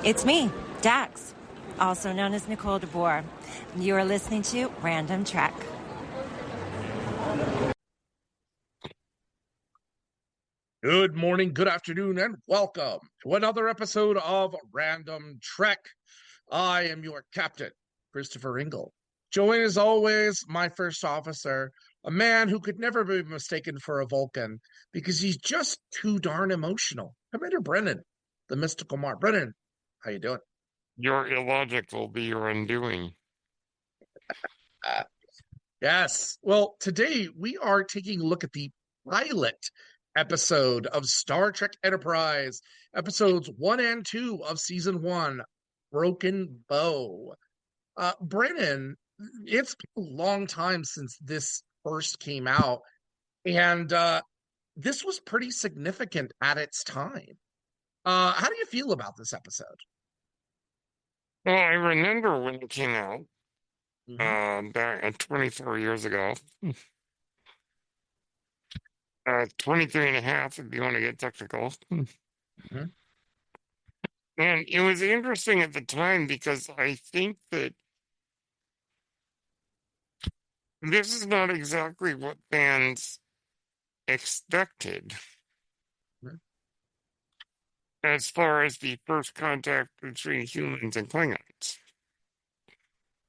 It's me, Dax, also known as Nicole DeBoer. You are listening to Random Trek. Good morning, good afternoon, and welcome to another episode of Random Trek. I am your captain, Christopher Ingle. Joined as always, my first officer, a man who could never be mistaken for a Vulcan because he's just too darn emotional. Commander Brennan, the mystical Mark. Brennan, how you doing? Your illogic will be your undoing. Yes. Well, today we are taking a look at the pilot episode of Star Trek Enterprise, episodes 1 and 2 of season 1, Broken Bow. Brennan, it's been a long time since this first came out, and this was pretty significant at its time. How do you feel about this episode? Well, I remember when it came out, Mm-hmm. back 24 years ago. 23 and a half, if you want to get technical. Mm-hmm. And it was interesting at the time because I think that this is not exactly what fans expected as far as the first contact between humans and Klingons.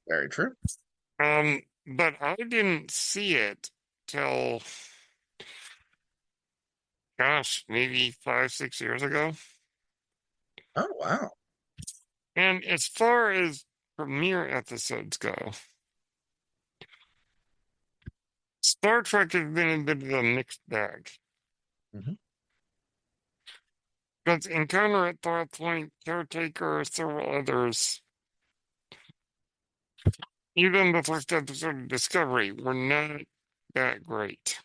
Very true. But I didn't see it till, gosh, maybe 5, 6 years ago. Oh, wow. And as far as premiere episodes go, Star Trek has been a bit of a mixed bag. Mm-hmm. Because Encounter at Farpoint, Caretaker, several others, even the first episode of Discovery, were not that great.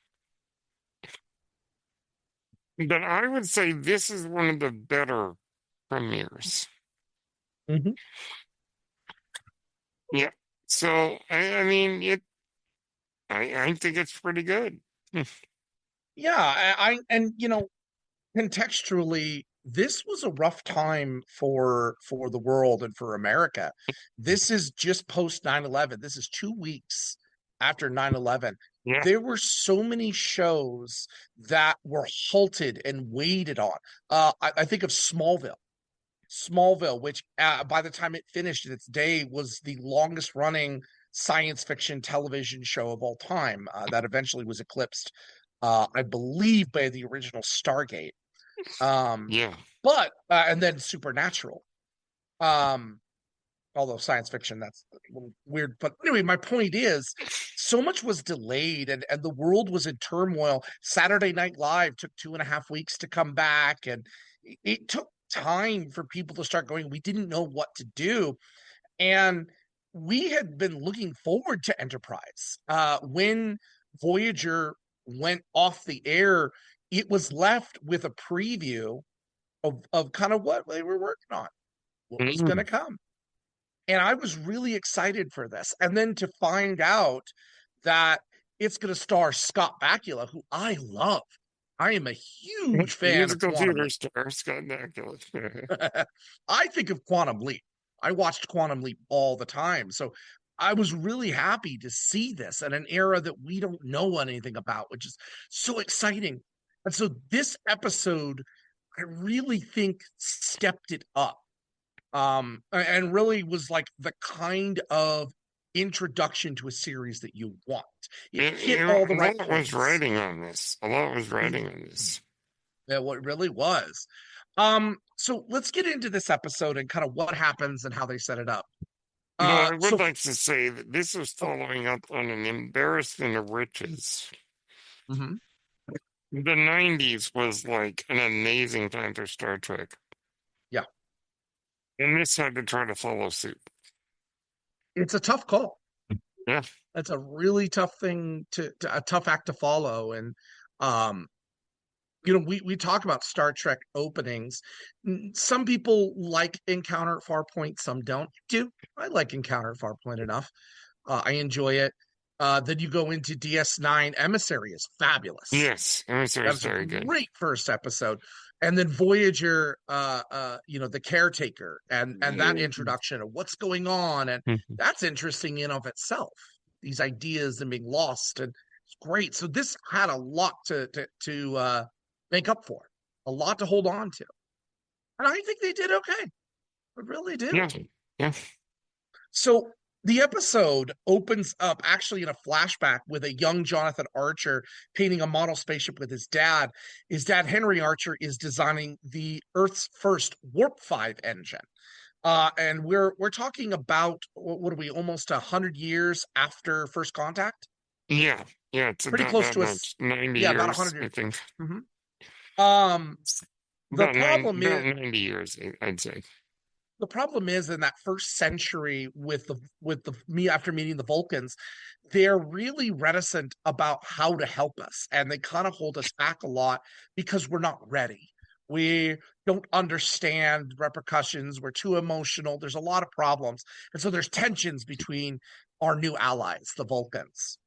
But I would say this is one of the better premieres. Mm-hmm. Yeah. So I mean I think it's pretty good. Yeah, and contextually, this was a rough time for the world and for America. This is just post 9/11. This is 2 weeks after 9/11. Yeah. There were so many shows that were halted and waited on. I think of Smallville, which by the time it finished in its day was the longest running science fiction television show of all time. That eventually was eclipsed, I believe, by the original Stargate. Yeah. But and then Supernatural. Although science fiction, that's a little weird. But anyway, my point is, so much was delayed, and the world was in turmoil. Saturday Night Live took 2.5 weeks to come back, and it took time for people to start going. We didn't know what to do, and we had been looking forward to Enterprise. When Voyager went off the air, it was left with a preview of kind of what they were working on, what was going to come. And I was really excited for this. And then to find out that it's going to star Scott Bakula, who I love. I am a huge fan of Musical Quantum theater Leap. star Scott Bakula. I think of Quantum Leap. I watched Quantum Leap all the time. So I was really happy to see this in an era that we don't know anything about, which is so exciting. And so this episode, I really think, stepped it up. And really was like the kind of introduction to a series that you want. It hit all the right A lot points. was riding on this. A lot was riding on this. Yeah, what really was. So let's get into this episode and kind of what happens and how they set it up. I would So like to say that this was following up on an embarrassment of riches. Mhm. The 90s was like an amazing time for Star Trek. Yeah. And this had to try to follow suit. It's a tough call. Yeah. It's a really tough thing to a tough act to follow. And we talk about Star Trek openings. Some people like Encounter at Farpoint, some don't. I like Encounter at Farpoint enough. I enjoy it. Then you go into DS9. Emissary is fabulous. Yes, Emissary is That's a very good. great first episode. And then Voyager, the caretaker, and that introduction of what's going on, and that's interesting in of itself. These ideas and being lost, and it's great. So this had a lot to make up for, a lot to hold on to, and I think they did okay. I really do. Yeah, yeah. So the episode opens up actually in a flashback with a young Jonathan Archer painting a model spaceship with his dad. His dad, Henry Archer, is designing the Earth's first Warp 5 engine. And we're talking about, what are we, almost 100 years after First Contact? Yeah, it's Pretty about close that to much. 90 yeah, about years, 100 I years. think. The problem About is 90 years, I'd say. the problem is in that first century with me after meeting the Vulcans, they're really reticent about how to help us, and they kind of hold us back a lot because we're not ready. We don't understand repercussions. We're too emotional. There's a lot of problems, and so there's tensions between our new allies, the Vulcans.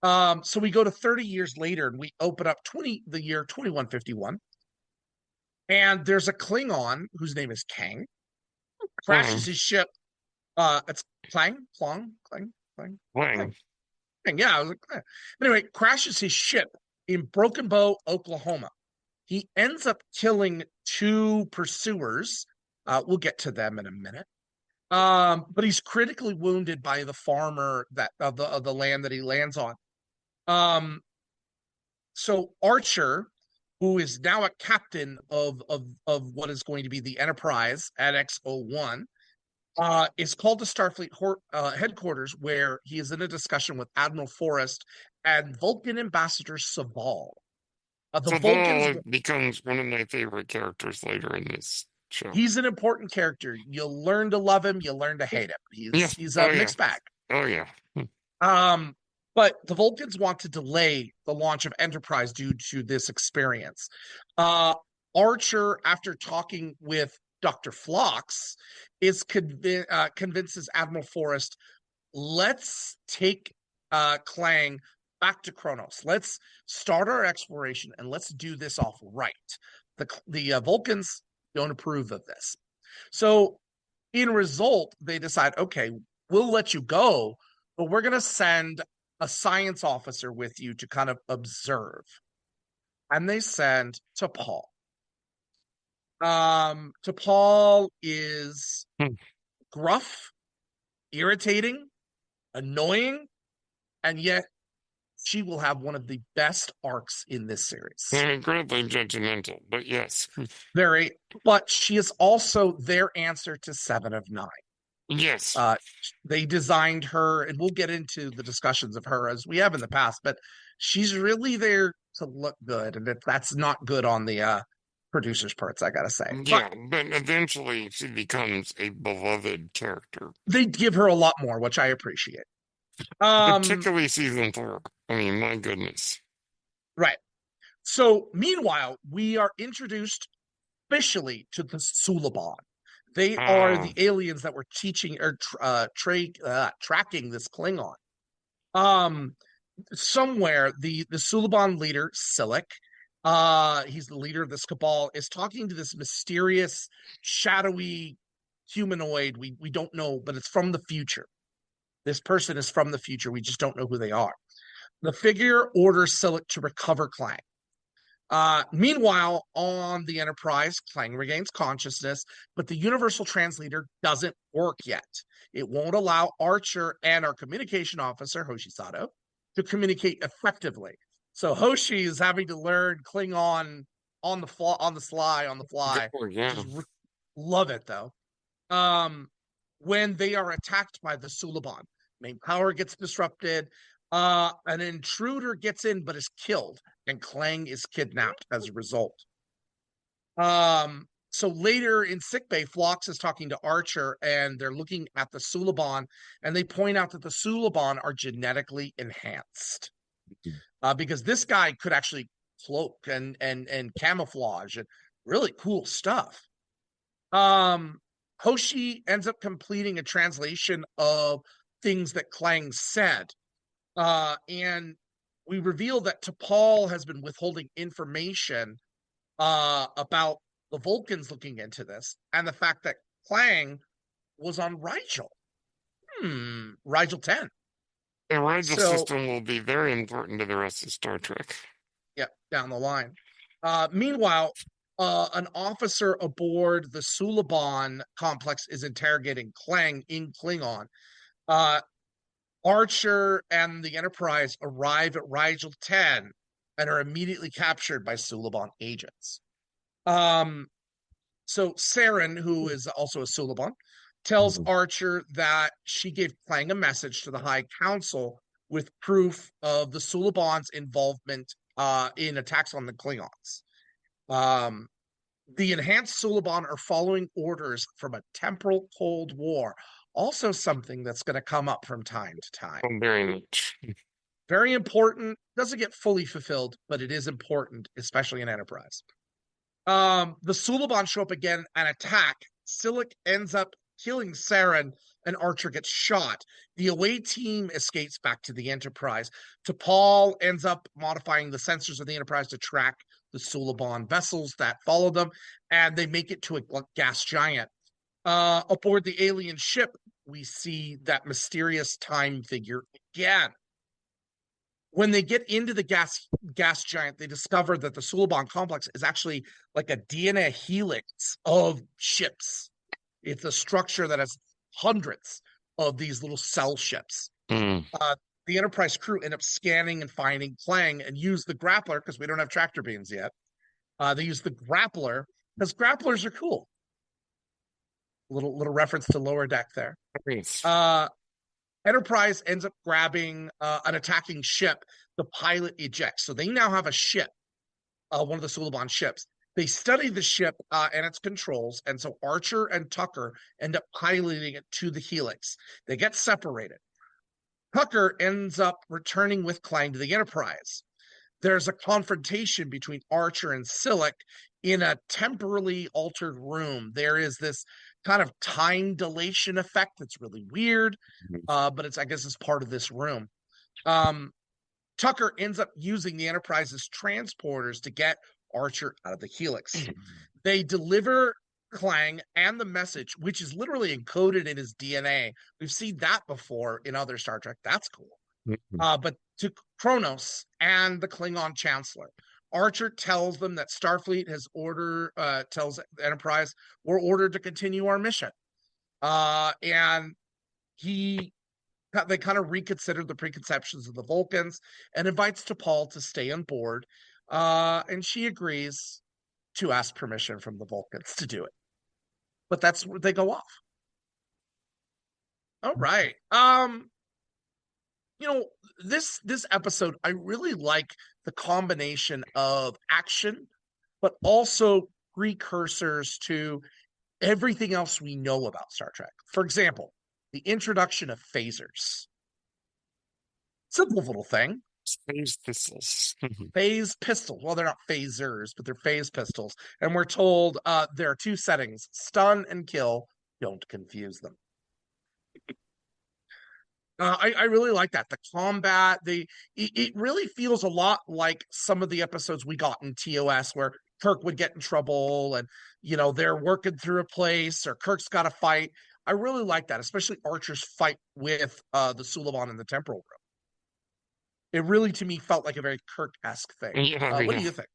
So we go to 30 years later, and we open up the year 2151, and there's a Klingon whose name is Kang. Crashes his ship. It's Clang, Clang, Clang, Clang, Wang. Clang. Yeah, I was like, anyway, crashes his ship in Broken Bow, Oklahoma. He ends up killing 2 pursuers. We'll get to them in a minute. But he's critically wounded by the farmer of the land that he lands on. So Archer, who is now a captain of what is going to be the Enterprise at X01, is called to Starfleet headquarters, where he is in a discussion with Admiral Forrest and Vulcan Ambassador Saval. The Vulcans becomes one of my favorite characters later in this show. He's an important character. You'll learn to love him, you'll learn to hate him. He's a mixed bag. Oh yeah. But the Vulcans want to delay the launch of Enterprise due to this experience. Archer, after talking with Dr. Phlox, convinces Admiral Forrest, let's take Clang back to Kronos. Let's start our exploration and let's do this off right. The Vulcans don't approve of this. So in result, they decide, okay, we'll let you go, but we're going to send a science officer with you to kind of observe. And they send T'Pol. T'Pol is gruff, irritating, annoying, and yet she will have one of the best arcs in this series. Incredibly judgmental, but yes. Very, but she is also their answer to Seven of Nine. Yes. They designed her, and we'll get into the discussions of her as we have in the past, but she's really there to look good, and that's not good on the producers' parts, I gotta say. Yeah, but eventually she becomes a beloved character. They give her a lot more, which I appreciate. Particularly season 4. I mean, my goodness. Right. So, meanwhile, we are introduced officially to the Suliban. They are the aliens that were teaching or tracking this Klingon. Somewhere, the Suliban leader, Silic, he's the leader of this cabal, is talking to this mysterious, shadowy humanoid. We don't know, but it's from the future. This person is from the future. We just don't know who they are. The figure orders Silic to recover Clang. Meanwhile, on the Enterprise, Clang regains consciousness, but the universal translator doesn't work yet. It won't allow Archer and our communication officer, Hoshi Sato, to communicate effectively. So Hoshi is having to learn Klingon on the fly. Oh, yeah. Love it, though. When they are attacked by the Suliban, main power gets disrupted. An intruder gets in but is killed, and Clang is kidnapped as a result. So later in sickbay, Phlox is talking to Archer, and they're looking at the Suliban, and they point out that the Suliban are genetically enhanced. Because this guy could actually cloak and camouflage and really cool stuff. Hoshi ends up completing a translation of things that Clang said. And we reveal that T'Pol has been withholding information about the Vulcans looking into this and the fact that Klang was on Rigel. Rigel 10. The Rigel So, system will be very important to the rest of Star Trek. yeah, down the line. Meanwhile, an officer aboard the Suliban complex is interrogating Klang in Klingon. Uh, Archer and the Enterprise arrive at Rigel 10 and are immediately captured by Suliban agents. So Saren, who is also a Suliban, tells Archer that she gave Klang a message to the High Council with proof of the Suliban's involvement in attacks on the Klingons. The enhanced Suliban are following orders from a temporal Cold War, also something that's going to come up from time to time. Oh, very much. Very important. Doesn't get fully fulfilled, but it is important, especially in Enterprise. The Suliban show up again and attack. Silic ends up killing Saren, and Archer gets shot. The away team escapes back to the Enterprise. T'Pol ends up modifying the sensors of the Enterprise to track the Suliban vessels that follow them, and they make it to a gas giant. Aboard the alien ship, we see that mysterious time figure again. When they get into the gas giant, they discover that the Suliban complex is actually like a DNA helix of ships. It's a structure that has hundreds of these little cell ships. The Enterprise crew end up scanning and finding Klang and use the grappler, because we don't have tractor beams yet. They use the grappler because grapplers are cool. Little reference to Lower Deck there. Yes. Enterprise ends up grabbing an attacking ship. The pilot ejects. So they now have a ship, one of the Suliban ships. They study the ship and its controls, and so Archer and Tucker end up piloting it to the Helix. They get separated. Tucker ends up returning with Klang to the Enterprise. There's a confrontation between Archer and Silic in a temporally altered room. There is this kind of time dilation effect that's really weird, but I guess it's part of this room. Tucker ends up using the Enterprise's transporters to get Archer out of the Helix. They deliver Klang and the message, which is literally encoded in his DNA. We've seen that before in other Star Trek. That's cool. But to Kronos and the Klingon Chancellor. Archer tells them that Starfleet has tells the Enterprise, we're ordered to continue our mission. And they kind of reconsider the preconceptions of the Vulcans and invites T'Pol to stay on board. And she agrees to ask permission from the Vulcans to do it. But that's where they go off. All right. This episode, I really like the combination of action, but also precursors to everything else we know about Star Trek. For example, the introduction of phasers. Simple little thing. Phase pistols. Phase pistols. Well, they're not phasers, but they're phase pistols. And we're told there are two settings, stun and kill. Don't confuse them. I really like that. The combat, it really feels a lot like some of the episodes we got in TOS where Kirk would get in trouble and, they're working through a place or Kirk's got to fight. I really like that, especially Archer's fight with the Suliban in the temporal room. It really, to me, felt like a very Kirk-esque thing. What do you think?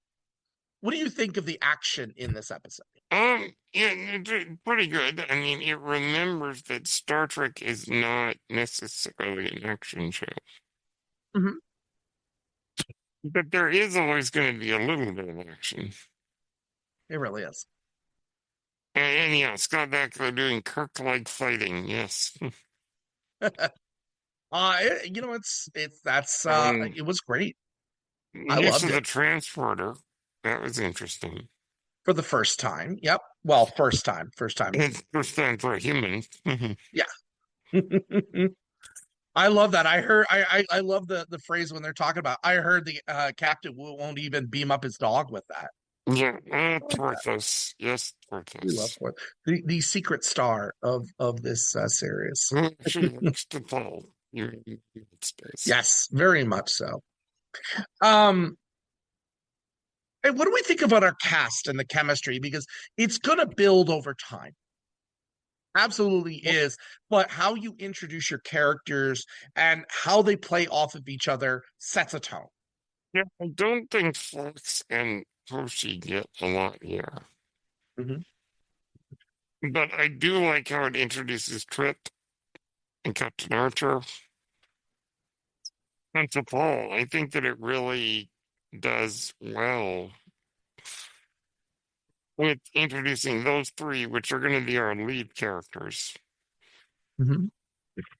What do you think of the action in this episode? Yeah, it's pretty good. I mean, it remembers that Star Trek is not necessarily an action show. But there is always going to be a little bit of action. It really is. And yeah, Scott Bakula doing Kirk-like fighting, yes. It was great. I Use loved of it. the transporter, that was interesting. For the first time, yep. Well, first time. It's first time for a human. Yeah. I love that. I love the phrase when they're talking about. I heard the captain won't even beam up his dog with that. Yeah, Porthos. Yes, Porthos. The secret star of this series. She likes to fall. Space. Yes, very much so. Hey, what do we think about our cast and the chemistry? Because it's going to build over time. Absolutely is. But how you introduce your characters and how they play off of each other sets a tone. Yeah, I don't think Fox and Hershey get a lot here. Mhm. But I do like how it introduces Trip and Captain Archer and to Paul. I think that it really does well with introducing those three, which are going to be our lead characters. Mhm.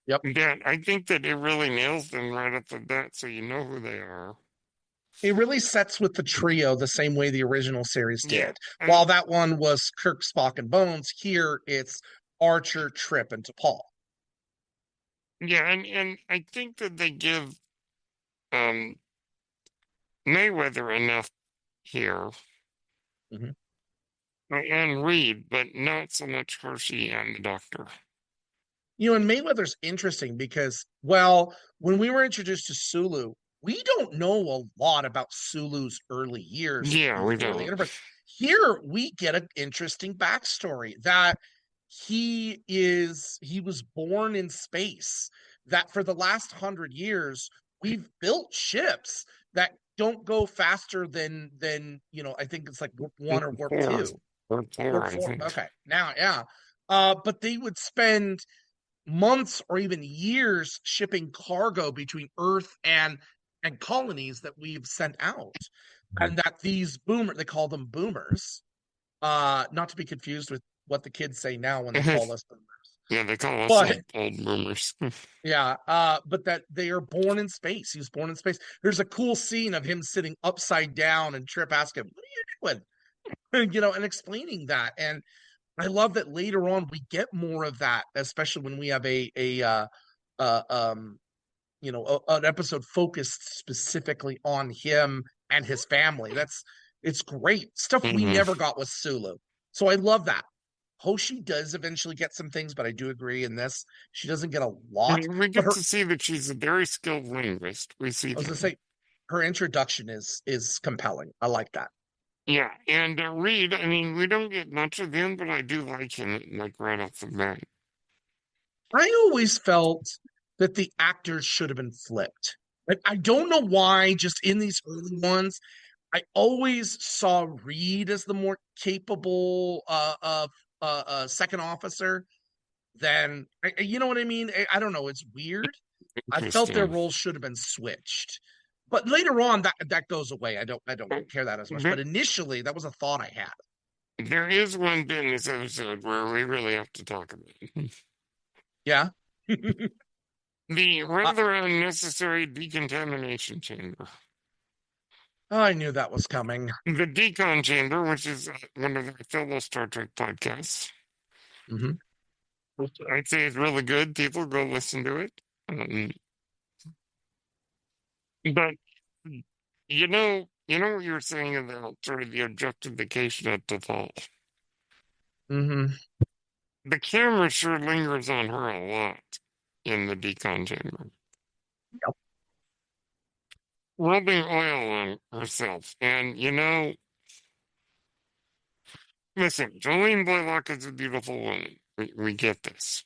Yep. Yeah, I think that it really nails them right off the bat, so you know who they are. It really sets with the trio the same way the original series Yeah, did. and While that one was Kirk, Spock, and Bones, here it's Archer, Trip, and T'Pol. yeah, and I think that they give um Mayweather enough here Mhm. and Reed, but not so much Hershey and the Doctor. And Mayweather's interesting because, well, when we were introduced to Sulu, we don't know a lot about Sulu's early years Yeah, we before the don't. Enterprise. Here we get an interesting backstory that he was born in space, that for the last 100 years, we've built ships that don't go faster than I think it's like warp one or warp Four, two. four, Warp I four. think. Okay. Now, yeah. But they would spend months or even years shipping cargo between Earth and colonies that we've sent out. And that these boomers, they call them boomers, not to be confused with what the kids say now when they call us boomers. Yeah, they call us But old boomers. yeah, but that they are born in space. He was born in space. There's a cool scene of him sitting upside down and Trip asking him, "What are you doing?" And explaining that. And I love that later on we get more of that, especially when we have uh um an episode focused specifically on him and his family. It's great stuff we Hmm. never got with Sulu. So I love that. Hoshi does eventually get some things, but I do agree in this she doesn't get a lot. And we But get her, to see that she's a very skilled linguist. We see I was gonna that. say, her introduction is compelling. I like that. Yeah, and Reed, I mean, we don't get much of him, but I do like him, like right off the bat. I always felt that the actors should have been flipped. Like, I don't know why, just in these early ones, I always saw Reed as the more capable second officer than you know what I mean. I don't know. It's weird. I felt their Interesting. roles should have been switched, but later on that goes away. I don't But care that as much. But there, initially, that was a thought I had. there is one bit in this episode where we really have to talk about it. Yeah. The uh, rather unnecessary decontamination chamber. I knew that was coming. The decon chamber, which is one of our fellow Star Trek podcasts. Hmm. Which I'd say is really good. People go listen to it. But you know what you were saying about sort of the objectification of default. Hmm. The camera sure lingers on her a lot in the decon chamber, rubbing oil on herself. And listen, Jolene Blaylock is a beautiful woman. We get this.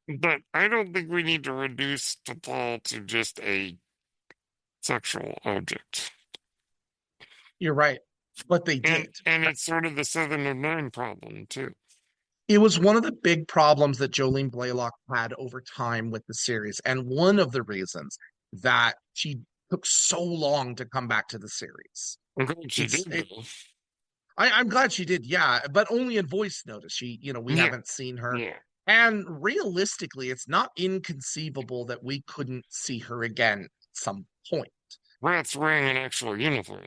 But I don't think we need to reduce T'Pol to just a sexual object. You're right, but they And did. and it's sort of the 7 of 9 problem too. It was one of the big problems that Jolene Blaylock had over time with the series, and one of the reasons that she took so long to come back to the series. I'm glad she It's did it, though. I'm glad she did, yeah, but only in voice notice. We Yeah, haven't seen her, yeah. and realistically, it's not inconceivable that we couldn't see her again at some point. Rat's wearing an actual uniform.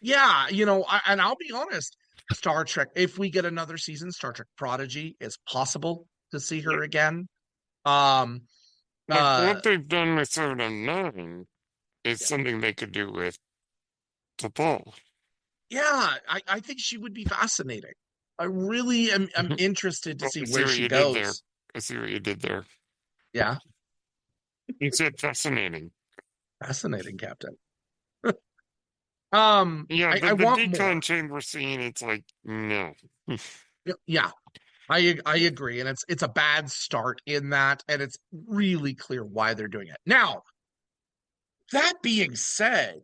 Yeah, and I'll be honest, Star Trek, if we get another season, Star Trek Prodigy is possible to see Yeah. her again. Um, But uh, what they've done with 7 of 9 is yeah, something they could do with T'Pol. yeah, I think she would be fascinating. I really am interested to Oh, see I see where what she you did there. goes. I see what you did there. Yeah, You said fascinating. fascinating, Captain. Yeah, I the want more. decon chamber scene, it's like, no. Yeah, I agree, and it's a bad start in that, and it's really clear why they're doing it. Now, that being said,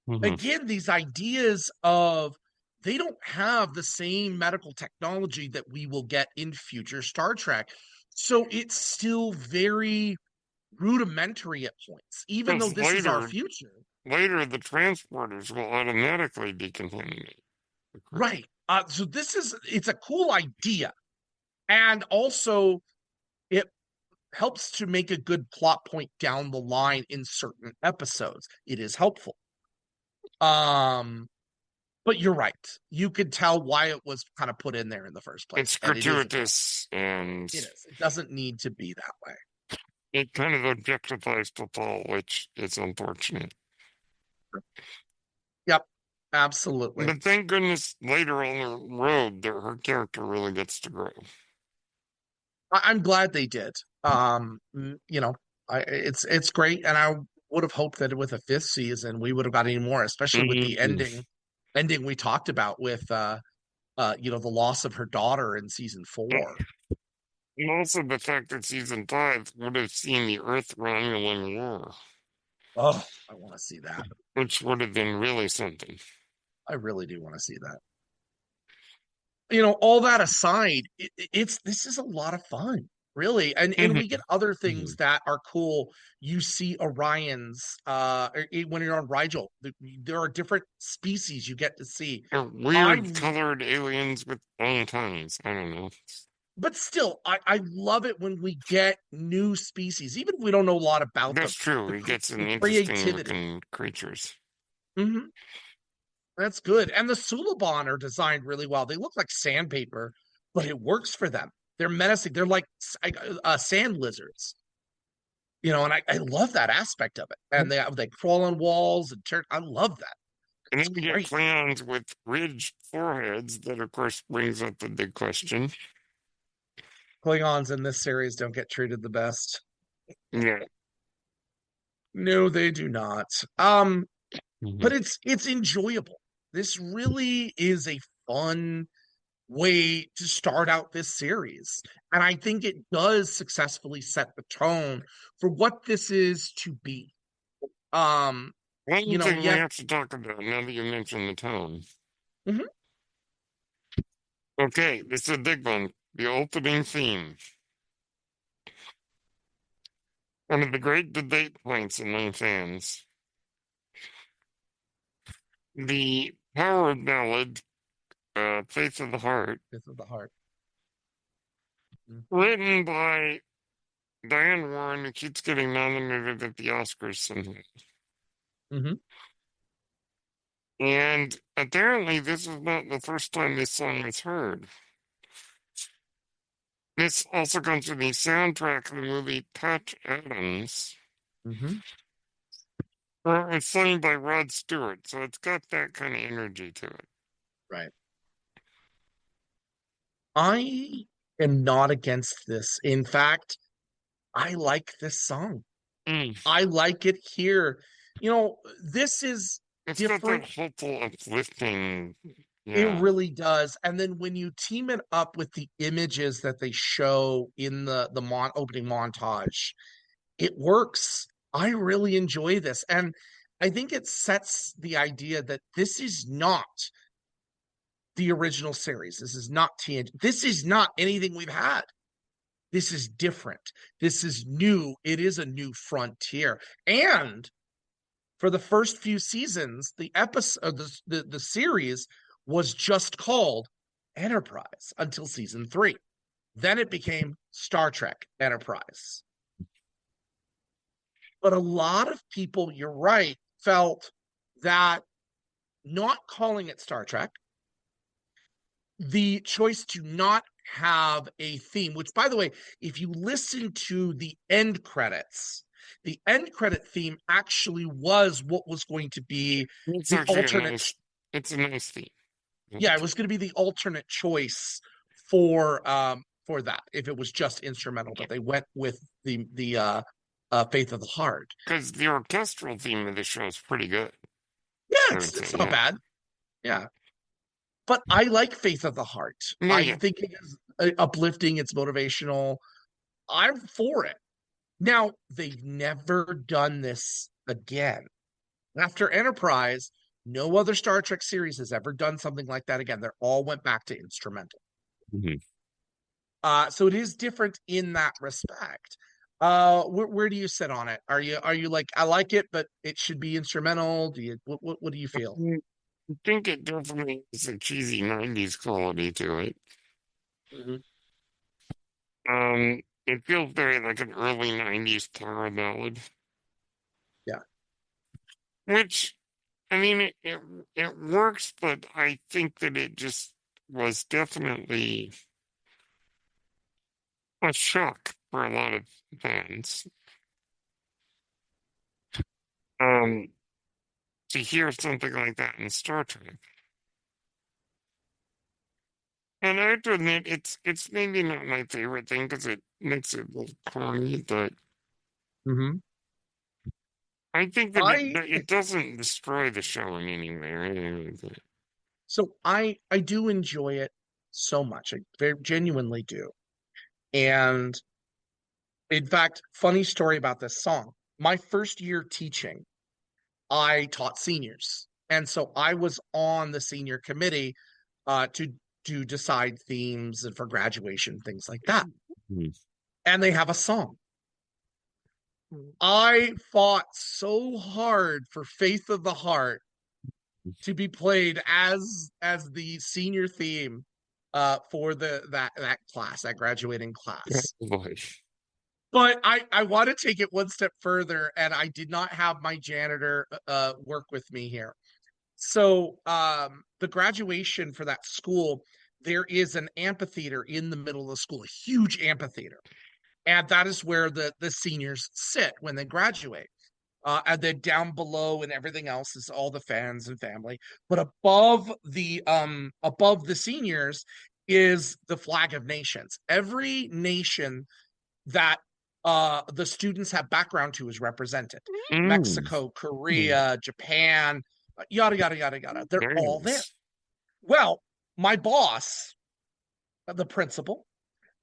Mhm. again, these ideas of they don't have the same medical technology that we will get in future Star Trek. So it's still very rudimentary at points, even though Because this is our future. later the transporters will automatically decontaminate. Right. So it's a cool idea. And also it helps to make a good plot point down the line in certain episodes. It is helpful. Um, but you're right. You could tell why it was kind of put in there in the first place. It's And gratuitous, and it is. It doesn't need to be that way. it kind of objectifies T'Pol, which is unfortunate. Yep. Absolutely. But thank goodness later on the road, her character really gets to grow. I'm glad they did. You know, it's great, and I would have hoped that with a fifth season we would have got any more, especially with the Mhm. ending we talked about with the loss of her daughter in season And 4. also the fact that season 5 would have seen the Earth-Romulan War, Oh, I want to see that. which would have been really something. I really do want to see that. All that aside, this is a lot of fun, really, and we Mhm. get other things Mhm. that are cool. You see Orion's when you're on Rigel, there are different species you get to see. They're I weird colored aliens with long tongues. I don't know. But still, I love it when we get new species, even if we don't know a lot about them. That's true. The He gets some the interesting creativity. looking creatures. Hmm. That's good. And the Suliban are designed really well. They look like sandpaper, but it works for them. They're menacing. They're like sand lizards, and I love that aspect of it. And they crawl on walls and turn. I love that. And It's then we get great. Klingons with ridged foreheads. That, of course, brings up the big question. Klingons in this series don't get treated the best. Yeah. No, they do not. Mhm. But it's enjoyable. This really is a fun way to start out this series. And I think it does successfully set the tone for what this is to be. Um, One thing we yet have to talk about now that you mentioned the tone. Mhm. Okay, this is a big one. The opening theme. One of the great debate points among fans. The power ballad, Faith of the Heart, Fifth of the Heart. written by Diane Warren, who keeps getting nominated at the Oscars somehow. Mm-hmm. And apparently, this is not the first time this song was heard. This also comes from the soundtrack of the movie Patch Adams, Mm-hmm. where it's sung by Rod Stewart, so it's got that kind of energy to it. Right. I am not against this. In fact, I like this song. Mm. I like it here. This is It's got that different. hopeful, uplifting, It yeah. really does. And then when you team it up with the images that they show in the opening montage, it works. I really enjoy this. And I think it sets the idea that this is not the original series. This is not TNG. This is not anything we've had. This is different. This is new. It is a new frontier. And for the first few seasons, the episode, the series was just called Enterprise until season 3. Then it became Star Trek Enterprise. But a lot of people, you're right, felt that not calling it Star Trek, the choice to not have a theme, which, by the way, if you listen to the end credit theme actually was what was going to be It's the actually alternate. it's a nice theme. Yeah, it was going to be the alternate choice for that if it was just instrumental, but they went with the Faith of the Heart. Because the orchestral theme of the show is pretty good. Yeah, I would say, it's not yeah. bad. Yeah. But I like Faith of the Heart. No, I yeah. think it is uplifting, it's motivational. I'm for it. Now, they've never done this again. After Enterprise, no other Star Trek series has ever done something like that again. They all went back to instrumental. Mhm. So it is different in that respect. Where do you sit on it? Are you like, I like it, but it should be instrumental? Do you what do you feel? I think it definitely has a cheesy 90s quality to it. Mhm. It feels very like an early 90s power ballad, Yeah. which, I mean, it works, but I think that it just was definitely a shock for a lot of fans. Um, to hear something like that in Star Trek. And I have to admit, it's maybe not my favorite thing because it makes it a little corny, but Hmm. I think that I it doesn't destroy the show in any way or anything like that. I do enjoy it so much. I very genuinely do. And in fact, funny story about this song. My first year teaching, I taught seniors. And so I was on the senior committee to decide themes and for graduation, things like that. Mhm. And they have a song. I fought so hard for Faith of the Heart to be played as the senior theme for that class, that graduating Oh class. boy. But I want to take it one step further, and I did not have my janitor work with me here. So the graduation for that school, there is an amphitheater in the middle of the school, a huge amphitheater. And that is where the seniors sit when they graduate. And then down below and everything else is all the fans and family. But above the seniors is the flag of nations. Every nation that the students have background to is represented. Mm, Mexico, Korea, Japan, yada yada yada yada. They're very all there. nice. Well, my boss, the principal,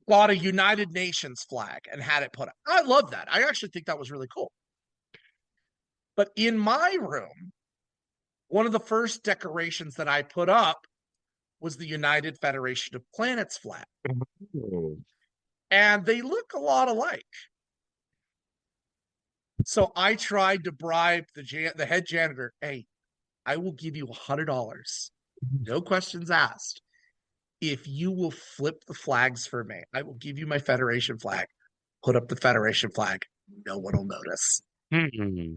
got a United Nations flag and had it put up. I love that. I actually think that was really cool. But in my room, one of the first decorations that I put up was the United Federation of Planets flag. Oh. And they look a lot alike. So I tried to bribe the head janitor. Hey, I will give you $100, no questions asked, if you will flip the flags for me. I will give you my Federation flag. Put up the Federation flag. No one will notice. Hmm.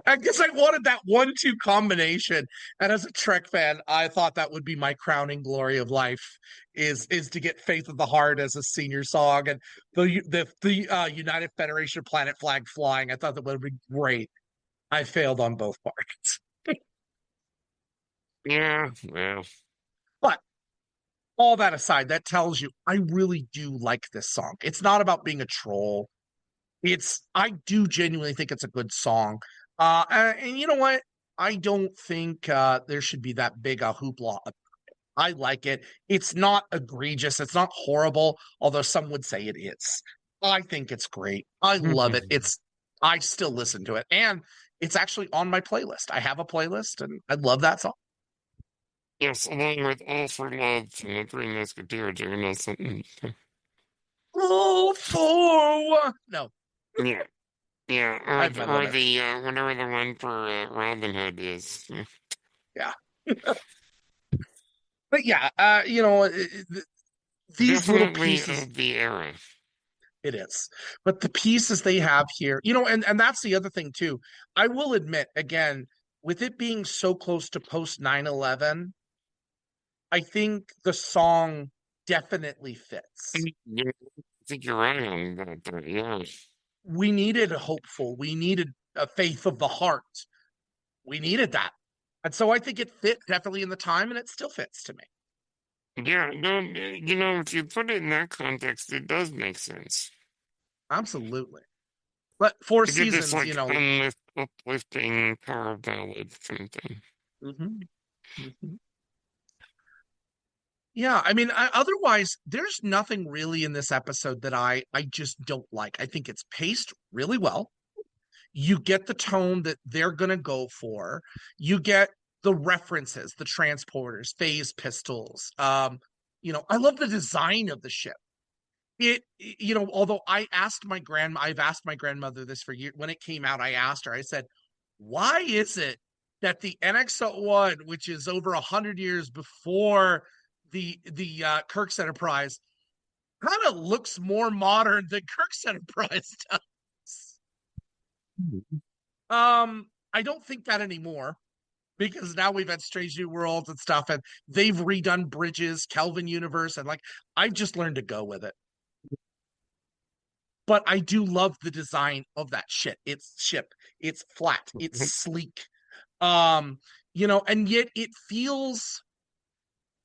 I guess I wanted that 1-2 combination. And as a Trek fan, I thought that would be my crowning glory of life is to get Faith of the Heart as a senior song and the United Federation planet flag flying. I thought that would be great. I failed on both parts. Yeah, well, But all that aside, that tells you I really do like this song. It's not about being a troll. I do genuinely think it's a good song. And you know what? I don't think there should be that big a hoopla. I like it. It's not egregious. It's not horrible, although some would say it is. I think it's great. I love it. I still listen to it. And it's actually on my playlist. I have a playlist and I love that song. yes, along with All for Love from the Three Musketeers, you know something. Oh, for no, Yeah, yeah, I have my or limit. the whatever the one for Robin Hood is. Yeah. But yeah, these little Definitely pieces, of the era. it is. But the pieces they have here, and that's the other thing too. I will admit, again, with it being so close to post 9/11, I think the song definitely fits. Yeah, I think you're right on that. Yeah. We needed a hopeful, we needed a faith of the heart. We needed that. And so I think it fit definitely in the time and it still fits to me. Yeah, no, if you put it in that context, it does make sense. Absolutely. But Four They did this Seasons, like uplifting power ballad kind of thing. mhm, mhm. Yeah, I mean, otherwise, there's nothing really in this episode that I just don't like. I think it's paced really well. You get the tone that they're gonna go for. You get the references, the transporters, phase pistols. I love the design of the ship. Although I've asked my grandmother this for years. When it came out, I asked her, I said, why is it that the NX-01, which is over 100 years before the Kirk's Enterprise, kind of looks more modern than Kirk's Enterprise does? I don't think that anymore, because now we've had Strange New Worlds and stuff, and they've redone bridges, Kelvin Universe, and like I've just learned to go with it. But I do love the design of that ship. It's flat, it's sleek. And yet it feels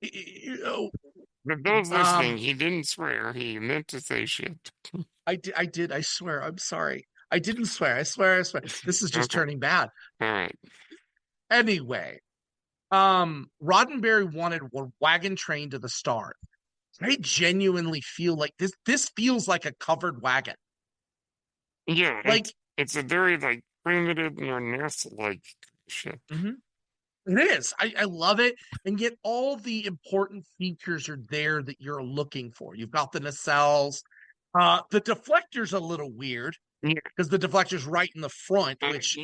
For those listening, he didn't swear. He meant to say shit. I swear, I'm sorry. I didn't swear. I swear. This is just Okay. turning bad. All right. Anyway, Roddenberry wanted a wagon train to the stars. I genuinely feel like this feels like a covered wagon. Yeah, Like it's a very like primitive, more NASA-like ship. it is. I love it. And yet all the important features are there that you're looking for. You've got the nacelles. The deflector's a little weird Yeah. because the deflector's right in the front, which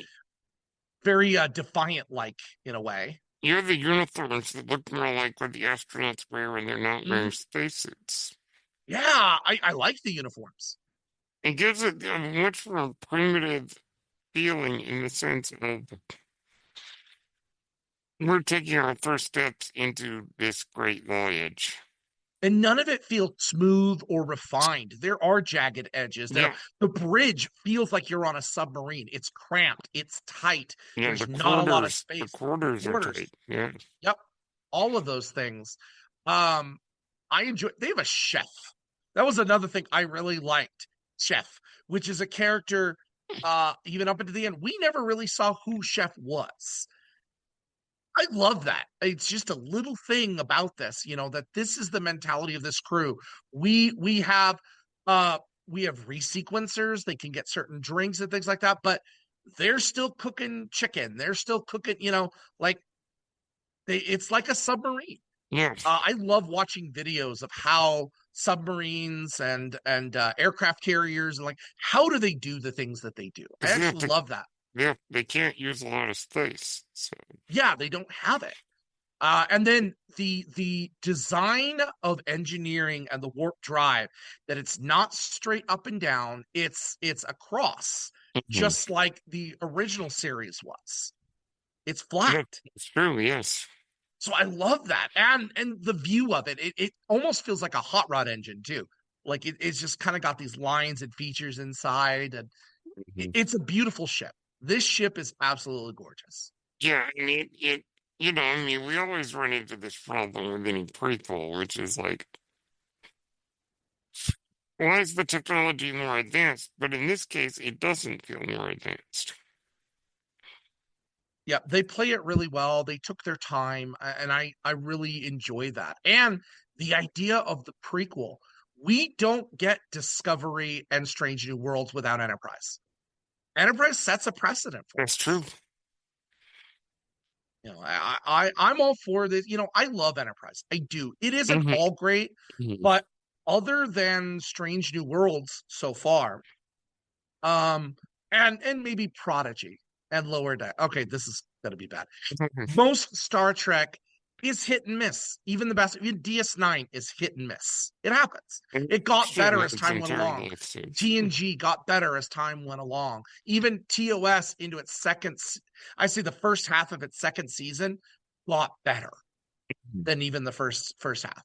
very defiant like in a way. You have the uniforms that look more like what the astronauts wear when they're not wearing spacesuits. Yeah, I like the uniforms. It gives it a much more primitive feeling in the sense of we're taking our first steps into this great voyage. And none of it feels smooth or refined. There are jagged edges. Yeah. The bridge feels like you're on a submarine. It's cramped. It's tight. Yeah, There's not a lot of space. The quarters are tight. Yeah. Yep. All of those things. I enjoy. They have a chef. That was another thing I really liked. Chef, which is a character. Even up into the end, we never really saw who Chef was. I love that. It's just a little thing about this, that this is the mentality of this crew. We have resequencers. They can get certain drinks and things like that, but they're still cooking chicken. They're still cooking, like it's like a submarine. Yeah. I love watching videos of how submarines and aircraft carriers and like how do they do the things that they do. I actually love that. Yeah, they can't use a lot of space. So. Yeah, they don't have it. And then the design of engineering and the warp drive, that it's not straight up and down, it's across, just like the original series was. It's flat. Yeah, it's true, yes. So I love that. And the view of it almost feels like a hot rod engine too. Like it's just kind of got these lines and features inside, and it's a beautiful ship. This ship is absolutely gorgeous. Yeah, and we always run into this problem with any prequel, which is like, why is the technology more advanced? But in this case, it doesn't feel more advanced. Yeah, they play it really well. They took their time, and I really enjoy that. And the idea of the prequel, we don't get Discovery and Strange New Worlds without Enterprise. Enterprise sets a precedent for That's us. true. I'm all for this. I love Enterprise. I do. It isn't all great, but other than Strange New Worlds so far, and maybe Prodigy and Lower Deck. Okay, this is gonna be bad. Most Star Trek is hit and miss. Even the best, even DS9 is hit and miss. It happens. It got better as time went along. TNG got better as time went along. Even TOS into its I say the first half of its second season got better than even the first half.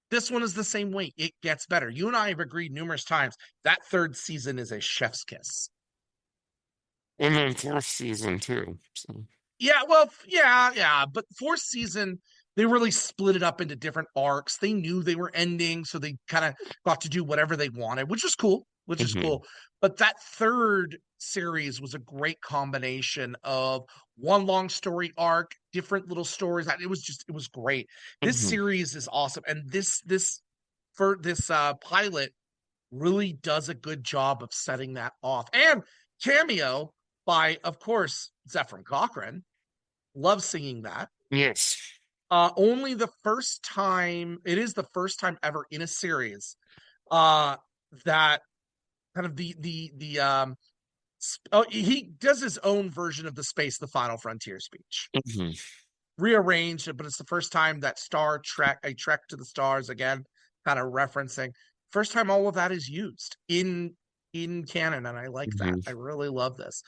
This one is the same way. It gets better. You and I have agreed numerous times that third season is a chef's kiss. And then fourth season too. So. Yeah, well, yeah. But fourth season, they really split it up into different arcs. They knew they were ending, so they kind of got to do whatever they wanted, which was cool. which is cool. But that third series was a great combination of one long story arc, different little stories. It was great. This series is awesome, and this pilot really does a good job of setting that off. And cameo by, of course, Zephyr Cochrane. Love singing that. Yes. Only the first time, it is the first time ever in a series that kind of he does his own version of the Final Frontier speech. Rearranged it, but it's the first time that Star Trek, a Trek to the Stars, again, kind of referencing. First time all of that is used in canon, and I like that. I really love this.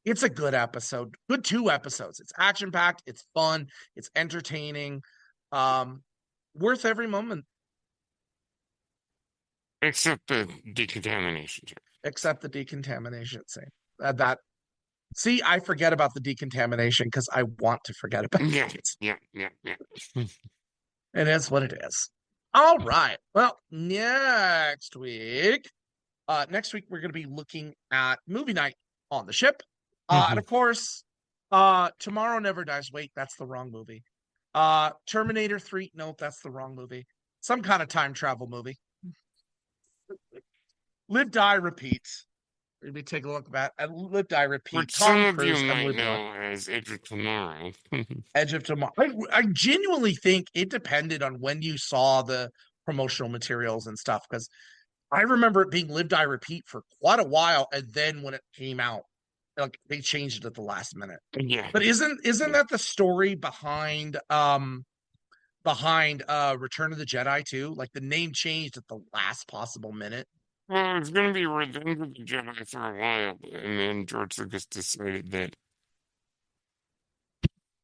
It's a good episode. Good 2 episodes. It's action-packed, it's fun, it's entertaining. Worth every moment. Except the decontamination. Except the decontamination scene. See, I forget about the decontamination because I want to forget about it. Yeah. It is what it is. All right. Well, next week we're going to be looking at movie night on the ship. And of course, Tomorrow Never Dies. Wait, that's the wrong movie. Terminator 3. No, that's the wrong movie. Some kind of time travel movie. Live, Die, Repeat. Maybe take a look at Live, Die, Repeat. Which some of you might know as Edge of Tomorrow. Edge of Tomorrow. I genuinely think it depended on when you saw the promotional materials and stuff, because I remember it being Live, Die, Repeat for quite a while, and then when it came out, like they changed it at the last minute. Yeah. But isn't that the story behind Return of the Jedi too? Like the name changed at the last possible minute. Well, it's going to be Revenge of the Jedi for a while, and then George Lucas decided that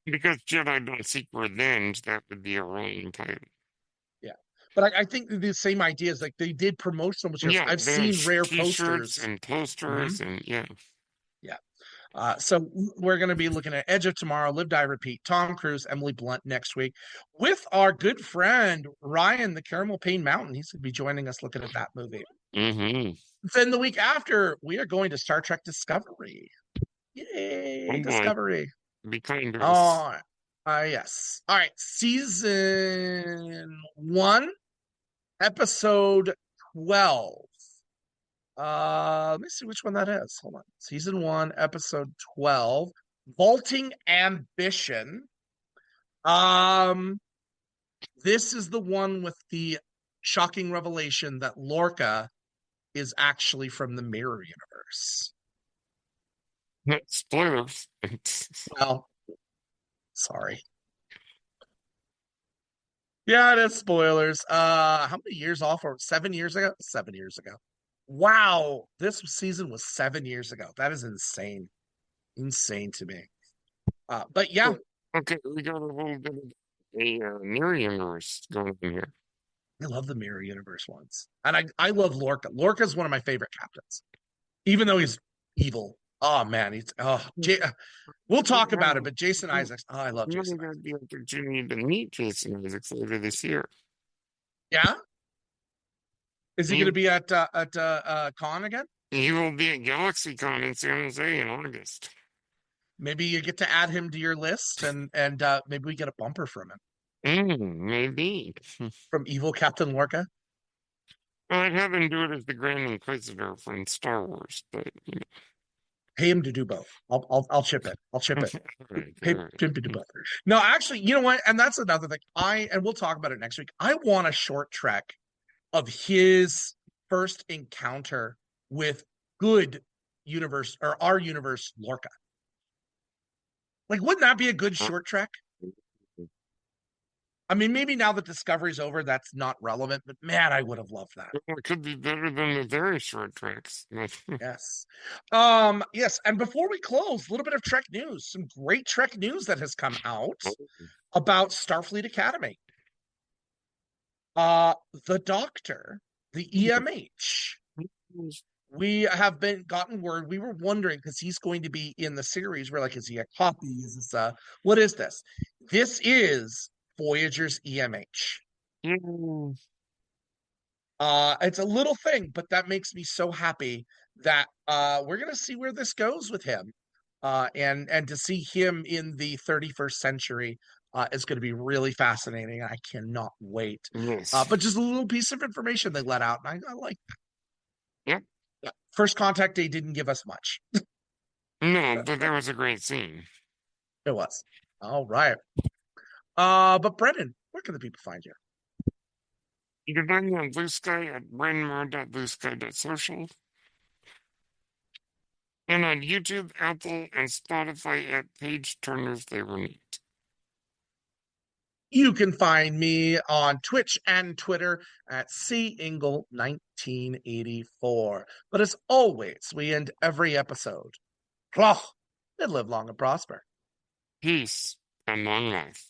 because Jedi don't seek revenge, that would be a wrong title. Yeah, but I think the same idea is like they did promotional materials. Yeah, I've seen rare T-shirts posters and posters, and yeah. So we're going to be looking at Edge of Tomorrow, Live, Die, Repeat, Tom Cruise, Emily Blunt next week with our good friend Ryan, the Caramel Pain Mountain. He's going to be joining us looking at that movie. Then the week after, we are going to Star Trek Discovery. Yay, Discovery. Be kind to us. Yes. All right. Season 1, episode 12. Let me see which one that is. Hold on. Season 1, episode 12. Vaulting Ambition. This is the one with the shocking revelation that Lorca is actually from the Mirror Universe. Spoilers. Well, sorry. Yeah, it is spoilers. How many years off? Or 7 years ago? 7 years ago. Wow, this season was 7 years ago. That is insane. Insane to me. But yeah. Okay, we got a little bit of a Mirror Universe going on here. I love the Mirror Universe ones. And I love Lorca. Lorca's one of my favorite captains. Even though he's evil. Oh, man. We'll talk about it, but Jason Isaacs. Oh, I love Jason Isaacs. Got the opportunity to meet Jason Isaacs later this year. Yeah? Is he going to be at Con again? He will be at GalaxyCon in San Jose in August. Maybe you get to add him to your list, and maybe we get a bumper from him. Maybe. From evil Captain Lorca? Well, I'd have him do it as the Grand Inquisitor from Star Wars, but you know. Pay him to do both. I'll chip it. I'll chip it. Pay him to do both. No, actually, you know what? And that's another thing. And we'll talk about it next week. I want a short trek of his first encounter with good universe, or our universe, Lorca. Like, wouldn't that be a good short trek? I mean, maybe now that Discovery's over, that's not relevant, but man, I would have loved that. It could be better than the very short treks. Yes. Yes, and before we close, a little bit of Trek news. Some great Trek news that has come out about Starfleet Academy. The Doctor, the EMH. We have gotten word. We were wondering because he's going to be in the series. We're like, is he a copy? Is this what is this? This is Voyager's EMH. It's a little thing, but that makes me so happy that we're gonna see where this goes with him. And to see him in the 31st century is going to be really fascinating. I cannot wait. Yes. But just a little piece of information they let out, and I like Yep. that. First Contact Day didn't give us much. No, but that was a great scene. It was. All right. But Brendan, where can the people find you? You can find me on Blue Sky at brandmore.bluesky.social and on YouTube, Apple, and Spotify at Page Turners They Were Neat. You can find me on Twitch and Twitter at Ingle1984. But as always, we end every episode. Ploch, and live long and prosper. Peace and long life.